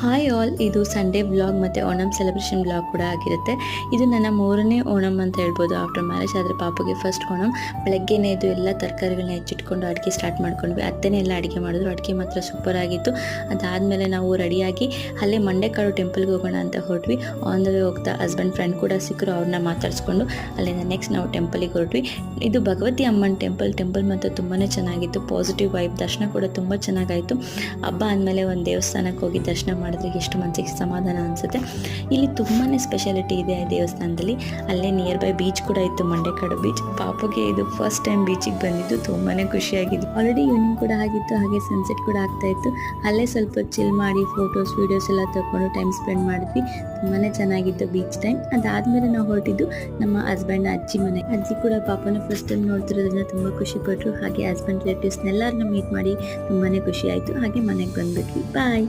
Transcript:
Hi all, ಇದು Sunday vlog ಮತ್ತು Onam celebration vlog ಕೂಡ ಆಗಿರುತ್ತೆ. ಇದು ನನ್ನ 3ನೇ ಓಣಂ ಅಂತ ಹೇಳ್ಬೋದು ಆಫ್ಟರ್ ಮ್ಯಾರೇಜ್. ಆದರೆ ಪಾಪುಗೆ ಫಸ್ಟ್ ಓಣಂ. ಬೆಳಗ್ಗೆನೇ ಇದು ಎಲ್ಲ ತರಕಾರಿಗಳನ್ನ ಹೆಚ್ಚಿಟ್ಕೊಂಡು ಅಡುಗೆ ಸ್ಟಾರ್ಟ್ ಮಾಡ್ಕೊಂಡ್ವಿ. ಅತ್ತೆನೇ ಎಲ್ಲ ಅಡುಗೆ ಮಾಡಿದ್ರು. ಅಡುಗೆ ಮಾತ್ರ ಸೂಪರ್ ಆಗಿತ್ತು. ಅದಾದಮೇಲೆ ನಾವು ರೆಡಿಯಾಗಿ ಅಲ್ಲೇ ಮಂಡೆಕಾಡು ಟೆಂಪಲ್ಗೆ ಹೋಗೋಣ ಅಂತ ಹೊರಟ್ವಿ. ಆನ್ ದ ವೇ ಹೋಗ್ತಾ ಹಸ್ಬೆಂಡ್ ಫ್ರೆಂಡ್ ಕೂಡ ಸಿಕ್ಕರು. ಅವ್ರನ್ನ ಮಾತಾಡಿಸ್ಕೊಂಡು ಅಲ್ಲಿಂದ ನೆಕ್ಸ್ಟ್ ನಾವು ಟೆಂಪಲಿಗೆ ಹೊರಟ್ವಿ. ಇದು ಭಗವತಿ ಅಮ್ಮನ ಟೆಂಪಲ್ ಮಾತ್ರ ತುಂಬಾ ಚೆನ್ನಾಗಿತ್ತು. Positive vibe. ದರ್ಶನ ಕೂಡ ತುಂಬ ಚೆನ್ನಾಗಾಯಿತು. ಹಬ್ಬ ಆದಮೇಲೆ ಒಂದು ದೇವಸ್ಥಾನಕ್ಕೆ ಹೋಗಿ ದರ್ಶನ ಮಾಡಿದ್ರೆ ಎಷ್ಟು ಮನಸ್ಸಿಗೆ ಸಮಾಧಾನ ಅನಿಸುತ್ತೆ. ಇಲ್ಲಿ ತುಂಬಾ ಸ್ಪೆಷಾಲಿಟಿ ಇದೆ ಆ ದೇವಸ್ಥಾನದಲ್ಲಿ. ಅಲ್ಲೇ ನಿಯರ್ ಬೈ ಬೀಚ್ ಕೂಡ ಇತ್ತು, ಮಂಡೆಕಾಡು ಬೀಚ್. ಪಾಪುಗೆ ಇದು ಫಸ್ಟ್ ಟೈಮ್ ಬೀಚಿಗೆ ಬಂದಿದ್ದು. ತುಂಬಾ ಖುಷಿಯಾಗಿದ್ದು. ಆಲ್ರೆಡಿ ಈವ್ನಿಂಗ್ ಕೂಡ ಆಗಿತ್ತು, ಹಾಗೆ ಸನ್ಸೆಟ್ ಕೂಡ ಆಗ್ತಾ ಇತ್ತು. ಅಲ್ಲೇ ಸ್ವಲ್ಪ ಚಿಲ್ ಮಾಡಿ ಫೋಟೋಸ್ ವೀಡಿಯೋಸ್ ಎಲ್ಲ ತಗೊಂಡು ಟೈಮ್ ಸ್ಪೆಂಡ್ ಮಾಡಿದ್ವಿ. ತುಂಬಾ ಚೆನ್ನಾಗಿತ್ತು ಬೀಚ್ ಟೈಮ್. ಅದಾದಮೇಲೆ ನಾವು ಹೊರಟಿದ್ದು ನಮ್ಮ ಹಸ್ಬೆಂಡ್ ಅಜ್ಜಿ ಮನೆ. ಅಜ್ಜಿ ಕೂಡ ಪಾಪನ ಫಸ್ಟ್ ಟೈಮ್ ನೋಡ್ತಿರೋದ್ರಿಂದ ತುಂಬ ಖುಷಿಪಟ್ಟರು. ಹಾಗೆ ಹಸ್ಬೆಂಡ್ ರಿಲೇಟಿವ್ಸ್ನೆಲ್ಲರನ್ನ ಮೀಟ್ ಮಾಡಿ ತುಂಬಾ ಖುಷಿ ಆಯಿತು. ಹಾಗೆ ಮನೆಗೆ ಬಂದ್ಬಿಟ್ವಿ. ಬಾಯ್.